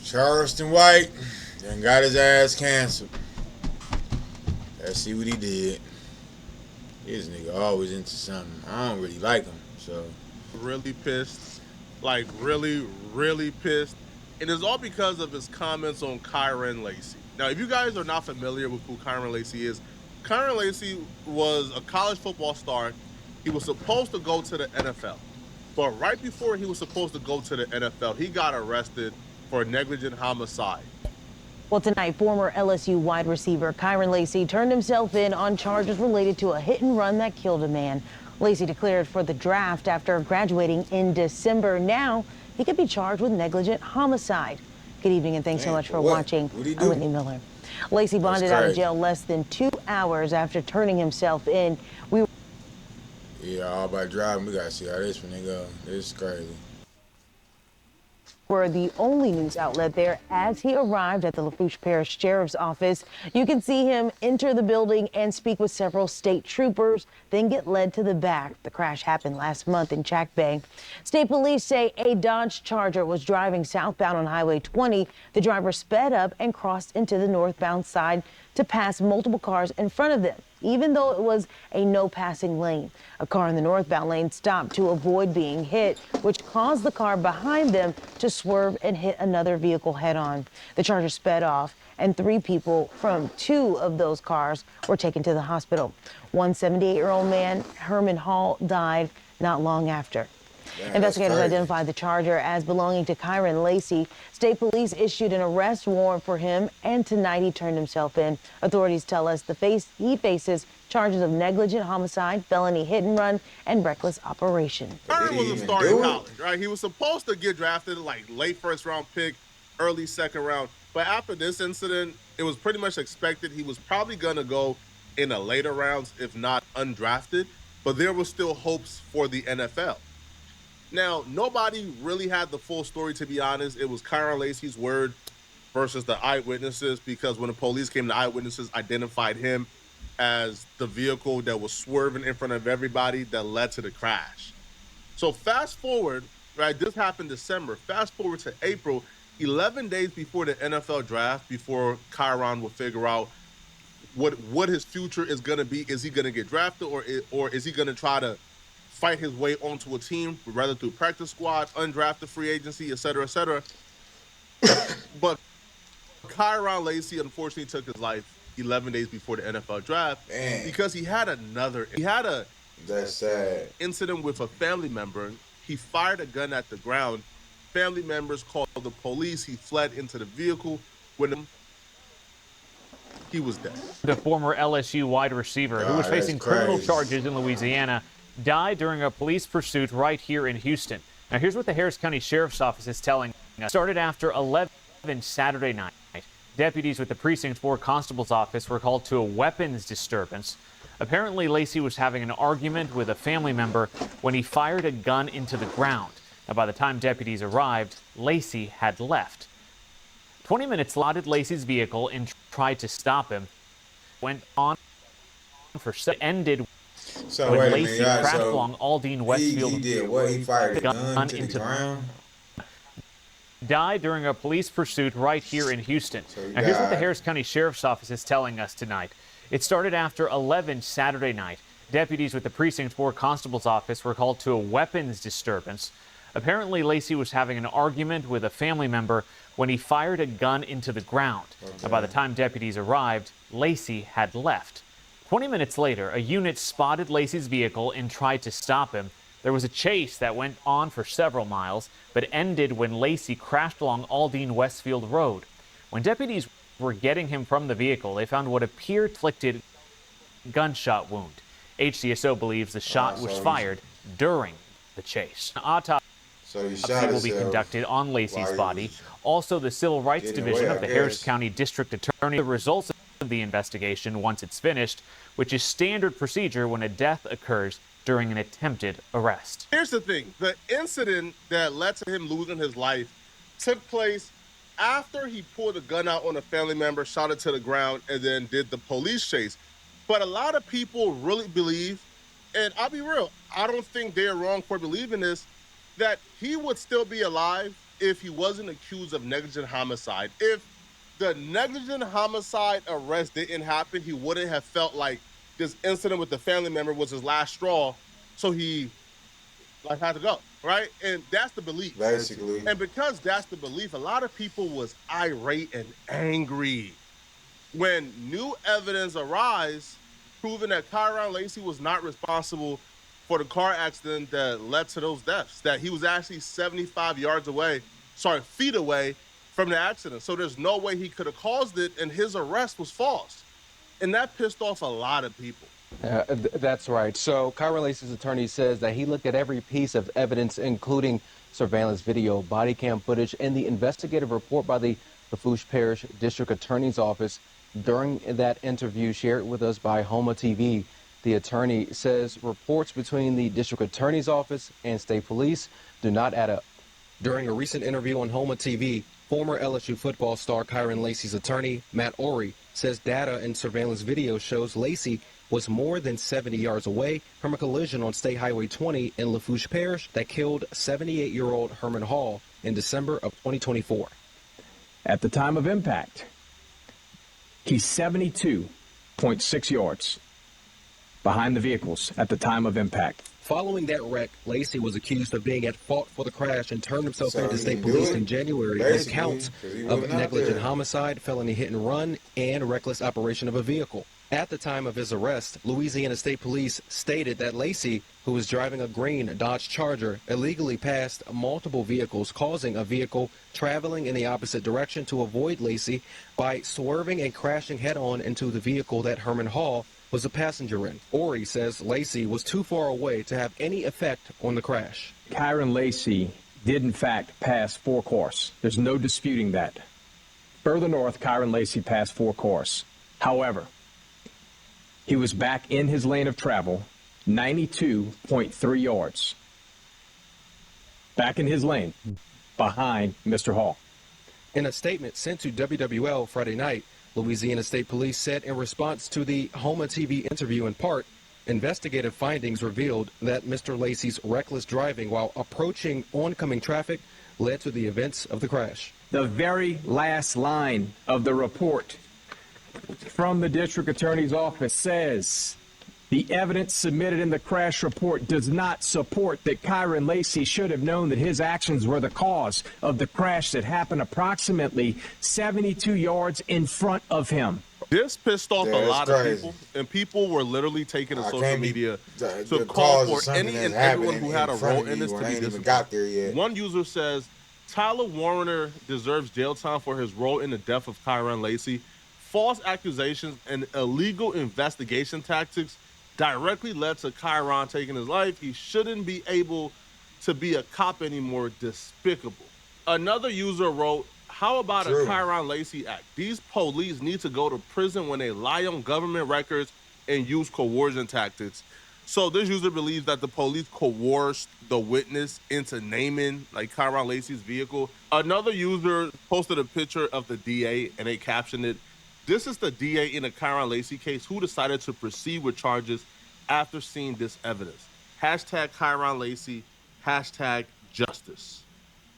Charleston White then got his ass canceled. Let's see what he did. This nigga always into something. I don't really like him, so. Really pissed, like really pissed. And it's all because of his comments on Kyron Lacey. Now, if you guys are not familiar with who Kyron Lacey is, Kyron Lacey was a college football star. He was supposed to go to the NFL. But right before he was supposed to go to the NFL, he got arrested for negligent homicide. Well, tonight, former LSU wide receiver Kyron Lacey turned himself in on charges related to a hit and run that killed a man. Lacey declared for the draft after graduating in December. Now he could be charged with negligent homicide. Good evening and thanks so much for watching. I'm Whitney Miller. Lacey bonded out of jail less than 2 hours after turning himself in. Yeah, all by driving. We gotta see how this one go. This is crazy. Were the only news outlet there as he arrived at the Lafourche Parish Sheriff's Office. You can see him enter the building and speak with several state troopers, then get led to the back. The crash happened last month in Jack Bay. State police say a Dodge Charger was driving southbound on Highway 20. The driver sped up and crossed into the northbound side to pass multiple cars in front of them, even though it was a no passing lane. A car in the northbound lane stopped to avoid being hit, which caused the car behind them to swerve and hit another vehicle head on. The Charger sped off, and 3 people from 2 of those cars were taken to the hospital. One 78-year-old man, Herman Hall, died not long after. Investigators identified the Charger as belonging to Kyron Lacey. State police issued an arrest warrant for him, and tonight he turned himself in. Authorities tell us he faces charges of negligent homicide, felony hit and run, and reckless operation. Kyron was a star in college, right? He was supposed to get drafted like late first-round pick, early second round. But after this incident, it was pretty much expected he was probably going to go in the later rounds, if not undrafted. But there were still hopes for the NFL. Now, nobody really had the full story, to be honest. It was Kyron Lacey's word versus the eyewitnesses, because when the police came, the eyewitnesses identified him as the vehicle that was swerving in front of everybody that led to the crash. So fast forward, right, this happened December. Fast forward to April, 11 days before the NFL draft, before Kyron will figure out what his future is going to be. Is he going to get drafted, or is he going to try to fight his way onto a team, rather through practice squad, undrafted free agency, et cetera, et cetera. But Kyron Lacey unfortunately took his life 11 days before the NFL draft because he had a That's sad. incident with a family member. He fired a gun at the ground. Family members called the police. He fled into the vehicle. When he was dead. The former LSU wide receiver who was facing criminal charges in Louisiana died during a police pursuit right here in Houston. Now, here's what the Harris County Sheriff's Office is telling us. Started after 11 Saturday night. Deputies with the Precinct 4 Constable's Office were called to a weapons disturbance. Apparently, Lacey was having an argument with a family member when he fired a gun into the ground. Now, by the time deputies arrived, Lacey had left. 20 minutes lauded Lacey's vehicle and tried to stop him. Went on for ended when Lacey crashed along Aldine Westfield. He did what? He fired a gun into the ground? Died during a police pursuit right here in Houston. Now, here's what the Harris County Sheriff's Office is telling us tonight. It started after 11 Saturday night. Deputies with the Precinct 4 Constable's Office were called to a weapons disturbance. Apparently, Lacey was having an argument with a family member when he fired a gun into the ground. Now, by the time deputies arrived, Lacey had left. 20 minutes later, a unit spotted Lacey's vehicle and tried to stop him. There was a chase that went on for several miles, but ended when Lacey crashed along Aldine Westfield Road. When deputies were getting him from the vehicle, they found what appeared inflicted gunshot wound. HCSO believes the shot was fired during the chase. Autopsy will be conducted on Lacey's body. Also, the Civil Rights Division of the Harris County District Attorney, the results of the investigation once it's finished, which is standard procedure when a death occurs during an attempted arrest. Here's the thing. The incident that led to him losing his life took place after he pulled a gun out on a family member, shot it to the ground, and then did the police chase. But a lot of people really believe, and I'll be real, I don't think they're wrong for believing this, that he would still be alive if he wasn't accused of negligent homicide. If the negligent homicide arrest didn't happen, he wouldn't have felt like this incident with the family member was his last straw, so he had to go, right? And that's the belief. Basically. And because that's the belief, a lot of people was irate and angry when new evidence arise proving that Kyron Lacy was not responsible for the car accident that led to those deaths, that he was actually 75 feet away from the accident. So there's no way he could have caused it, and his arrest was false. And that pissed off a lot of people. That's right. So Kyron Lacy's attorney says that he looked at every piece of evidence, including surveillance video, body cam footage, and the investigative report by the Lafourche Parish District Attorney's Office. During that interview shared with us by Homa TV, the attorney says reports between the District Attorney's Office and State Police do not add up. During a recent interview on Homa TV, former LSU football star Kyron Lacy's attorney, Matt Ori, says data and surveillance video shows Lacy was more than 70 yards away from a collision on State Highway 20 in Lafourche Parish that killed 78-year-old Herman Hall in December of 2024. At the time of impact, he's 72.6 yards behind the vehicles at the time of impact. Following that wreck, Lacy was accused of being at fault for the crash and turned himself into state police in January on counts of negligent homicide, felony hit and run, and reckless operation of a vehicle. At the time of his arrest, Louisiana State Police stated that Lacy, who was driving a green Dodge Charger, illegally passed multiple vehicles, causing a vehicle traveling in the opposite direction to avoid Lacy by swerving and crashing head-on into the vehicle that Herman Hall was a passenger in. Ori says Lacy was too far away to have any effect on the crash. Kyron Lacy did, in fact, pass 4 cars. There's no disputing that. Further north, Kyron Lacy passed 4 cars. However, he was back in his lane of travel, 92.3 yards. Back in his lane, behind Mr. Hall. In a statement sent to WWL Friday night, Louisiana State Police said in response to the Homa TV interview in part, investigative findings revealed that Mr. Lacy's reckless driving while approaching oncoming traffic led to the events of the crash. The very last line of the report from the District Attorney's Office says the evidence submitted in the crash report does not support that Kyron Lacy should have known that his actions were the cause of the crash that happened approximately 72 yards in front of him. This pissed off a lot of people, and people were literally taking to social media to call for any and everyone who had a role in this to be disciplined. One user says, Tyler Warner deserves jail time for his role in the death of Kyron Lacy. False accusations and illegal investigation tactics directly led to Kyron taking his life. He shouldn't be able to be a cop anymore. Despicable. Another user wrote, how about a Kyron Lacy act? These police need to go to prison when they lie on government records and use coercion tactics. So this user believes that the police coerced the witness into naming Kyron Lacy's vehicle. Another user posted a picture of the DA and they captioned it, this is the DA in the Kyron Lacy case who decided to proceed with charges after seeing this evidence. Hashtag Kyron Lacy, hashtag justice.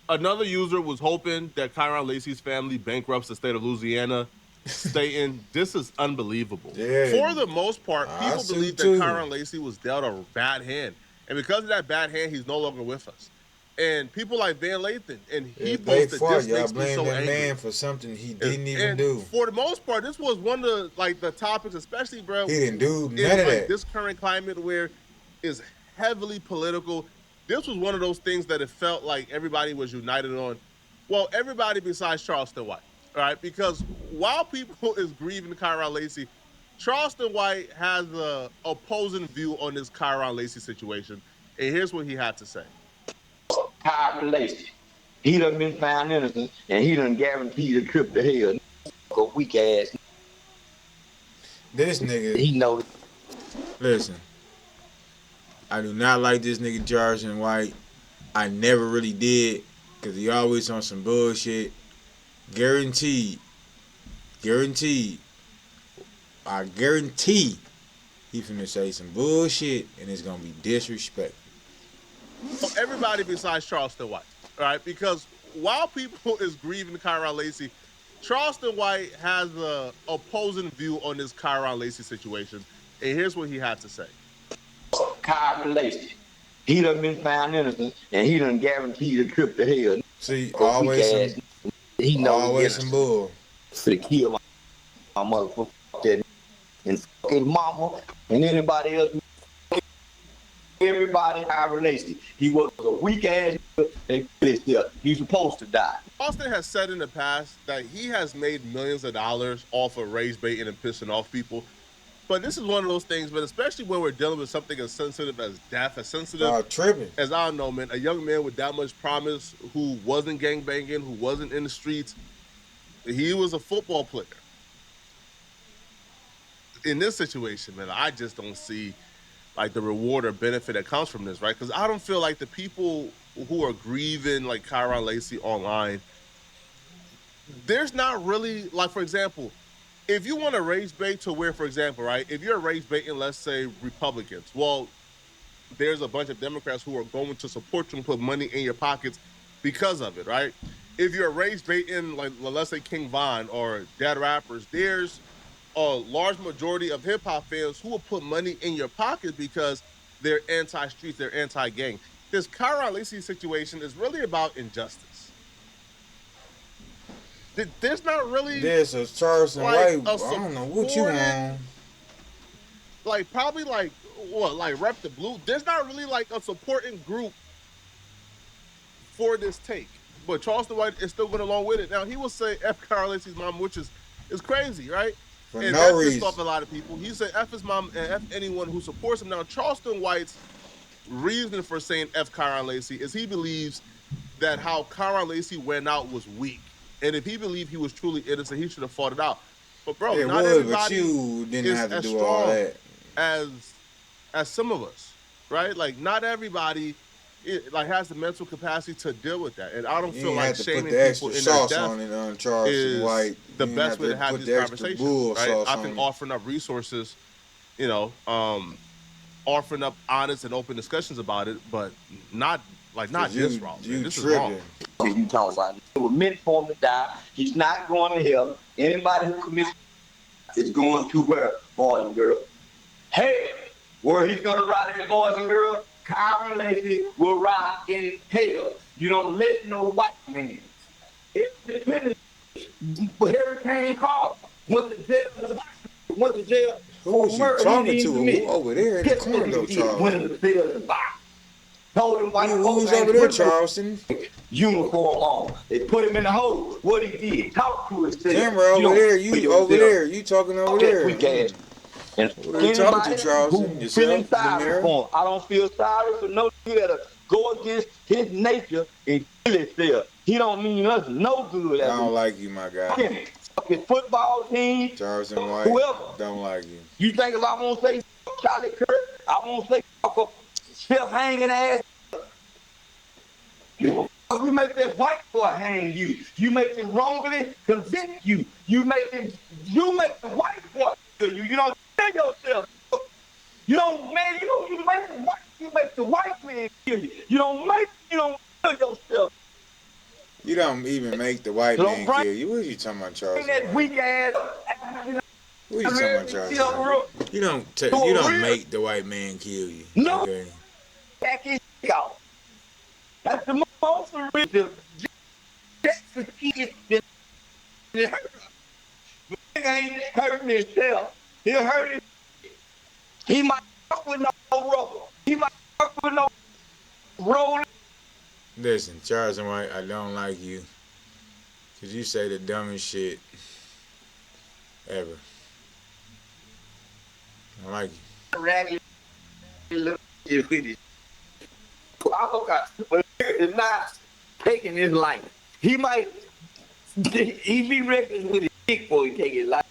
Another user was hoping that Kyron Lacy's family bankrupts the state of Louisiana, stating, this is unbelievable. Yeah. For the most part, people believe that Kyron Lacy was dealt a bad hand. And because of that bad hand, he's no longer with us. And people like Van Lathan, and he posted, this makes me so angry. Man for something he didn't even do. For the most part, this was one of the topics, especially, bro. He didn't do none of that. This current climate where it's heavily political. This was one of those things that it felt like everybody was united on. Well, everybody besides Charleston White, all right? Because while people is grieving Kyron Lacy, Charleston White has an opposing view on this Kyron Lacy situation. And here's what he had to say. Kyron Lacy, he done been found innocent, and he done guaranteed a trip to hell. A weak ass. This nigga. He knows. Listen, I do not like this nigga Charleston White. I never really did, because he always on some bullshit. Guaranteed. I guarantee he finna say some bullshit, and it's gonna be disrespectful. Everybody besides Charleston White, all right? Because while people is grieving Kyron Lacy, Charleston White has a opposing view on this Kyron Lacy situation, and here's what he had to say. Kyron Lacy, he done been found innocent, and he done guaranteed a trip to hell. See, always some bull. For the kill my motherfucker and fucking mama and anybody else. Everybody Kyron Lacy. He was a weak ass and he's supposed to die. Austin has said in the past that he has made millions of dollars off of rage baiting and pissing off people. But this is one of those things, but especially when we're dealing with something as sensitive as death, as sensitive as I don't know, man, a young man with that much promise who wasn't gangbanging, who wasn't in the streets, he was a football player. In this situation, man, I just don't see like the reward or benefit that comes from this, right? Because I don't feel like the people who are grieving like Kyron Lacy online, there's not really, like, for example, if you want to rage bait to where, for example, right, if you're rage baiting, let's say, Republicans, well, there's a bunch of Democrats who are going to support you and put money in your pockets because of it, right? If you're rage baiting, like, let's say King Von or dead rappers, there's a large majority of hip-hop fans who will put money in your pocket because they're anti-streets, they're anti-gang. This Kyron Lacy situation is really about injustice. There's not really... There's a Charleston White, I don't know what you want. Like, probably like, what, like Rep the Blue? There's not really like a supporting group for this take. But Charleston White is still going along with it. Now, he will say F. Kyron Lacy's mom, which is crazy, right? For and no that reason. pissed off a lot of people. He said F his mom and F anyone who supports him. Now, Charleston White's reason for saying F Kyron Lacy is he believes that how Kyron Lacy went out was weak. And if he believed he was truly innocent, he should have fought it out. But, bro, not everybody you didn't is have to as do strong all that. as some of us, right? Like, not everybody has the mental capacity to deal with that. And I don't feel like shaming people in their death is the best way to have these conversations, right? I think offering up resources, offering up honest and open discussions about it, but not this wrong. This is wrong. You talking about it. It was meant for him to die. He's not going to hell. Anybody who commits is going to where, boys and girls. Hey, where he's going to ride his boys and girls, Kyron Lacy will ride in hell. You don't let no white man. It's Hurricane Carl went to jail. Who's you talking to? Who over there in the corner, though, Charles? Told him who's over there, Charleston? Uniform on. They put him in the hole. What he did? Talk to his camera over there. You over there. You talking over there. And what are you talking to, Charleston? Who feeling sorry for him? I don't feel sorry for no nigga to go against his nature and kill himself. He don't mean us no good. I don't like you, my guy. Fucking football team. Charleston White. Whoever. Don't like you. You think if I won't say Charlie Kirk, I won't say self-hanging ass. You make that white boy hang you. You make him wrongly convict you. You make the white boy kill you. You don't kill yourself. You make the white man kill you. You don't kill yourself. You don't even make the white man kill you. What are you talking about, Charles? That weak ass. What are you talking about, Charles? You don't make the white man kill you. No. Okay. Back his out. That's the most original. That's the kid that hurt. But he ain't hurting himself. He'll hurt him. He might fuck with no rubber. He might fuck with no roll. Listen, Charles and White, I don't like you. Because you say the dumbest shit ever. I don't like you. Raggedy look with it. I hope is not taking his life. He be reckless with his dick before he take his life.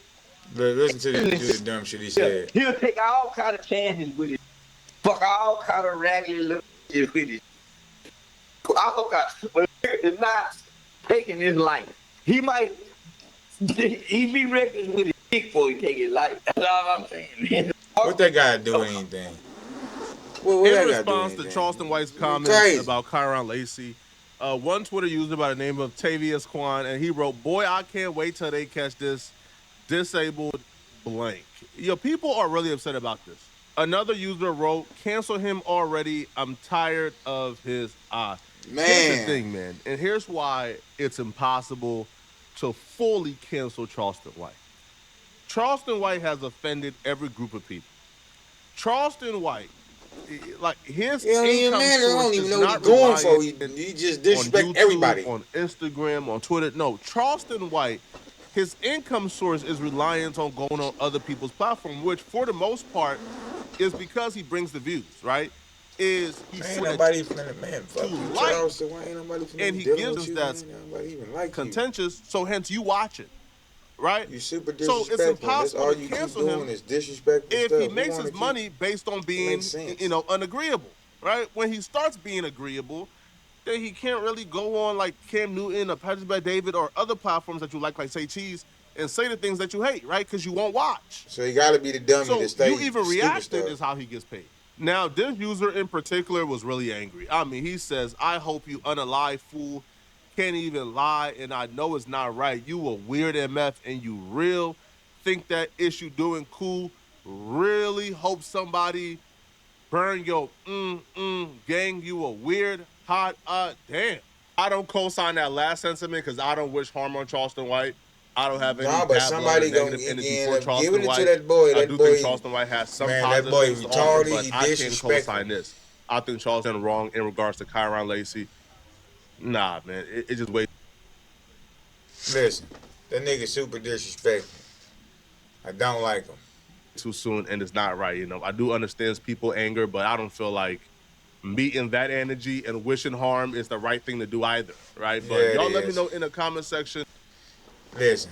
Listen to the dumb shit he said. He'll take all kind of chances with it. Fuck all kind of raggedy look with it. I hope is not taking his life. He be reckless with his dick before he take his life. That's all I'm saying. What that guy do anything? In response to Charleston White's comments about Kyron Lacy, one Twitter user by the name of Tavius Kwan, and he wrote, "Boy, I can't wait till they catch this disabled blank." People are really upset about this. Another user wrote, "Cancel him already. I'm tired of his eye." Man. Here's the thing, man, and here's why it's impossible to fully cancel Charleston White. Charleston White has offended every group of people. Charleston White, like his income I don't source even is know what not he's going for. reliant He just on disrespect YouTube, everybody. on Instagram, on Twitter. No, Charleston White, his income source is reliant on going on other people's platform, which for the most part is because he brings the views, right? Is he Man, nobody finna, man, fuck to you, like, Charleston. Why ain't nobody finna and he dealing gives with us you, that man? Nobody even like contentious, so hence you watch it, right? You super So disrespectful. it's That's impossible all to you keep cancel doing him is disrespectful if stuff. he We makes wanna his keep- money based on being, makes sense. unagreeable, right? When he starts being agreeable, then he can't really go on like Cam Newton or Patrick Bet David or other platforms that you like Say Cheese, and say the things that you hate, right? Because you won't watch. So he got to be the dummy So to stay you even stupid reacted stuff. is how he gets paid. Now, this user in particular was really angry. I mean, he says, "I hope you unalive, fool. Can't even lie, and I know it's not right. You a weird MF, and you real think that issue doing cool. Really hope somebody burn your gang. You a weird, hot, damn." I don't co-sign that last sentiment because I don't wish harm on Charleston White. I don't have any Nah, but bad somebody blood or gonna negative energy end for up Charleston giving it White. to that boy. I That do boy, think Charleston White has some man, that positive boy things to offer, retarded. but He I can't disrespectful. co-sign this. I think Charleston wrong in regards to Kyron Lacey. Nah, man, it just way. Listen, that nigga super disrespectful. I don't like him. Too soon, and it's not right. I do understand people anger, but I don't feel like meeting that energy and wishing harm is the right thing to do either, right? But Yeah, y'all it let me is. know in the comment section. Listen,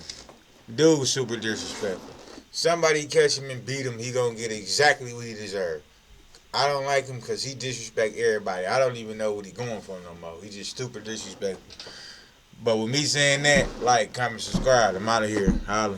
dude super disrespectful. Somebody catch him and beat him, he gonna get exactly what he deserved. I don't like him because he disrespect everybody. I don't even know what he going for no more. He just super disrespectful. But with me saying that, like, comment, subscribe. I'm out of here. Holla.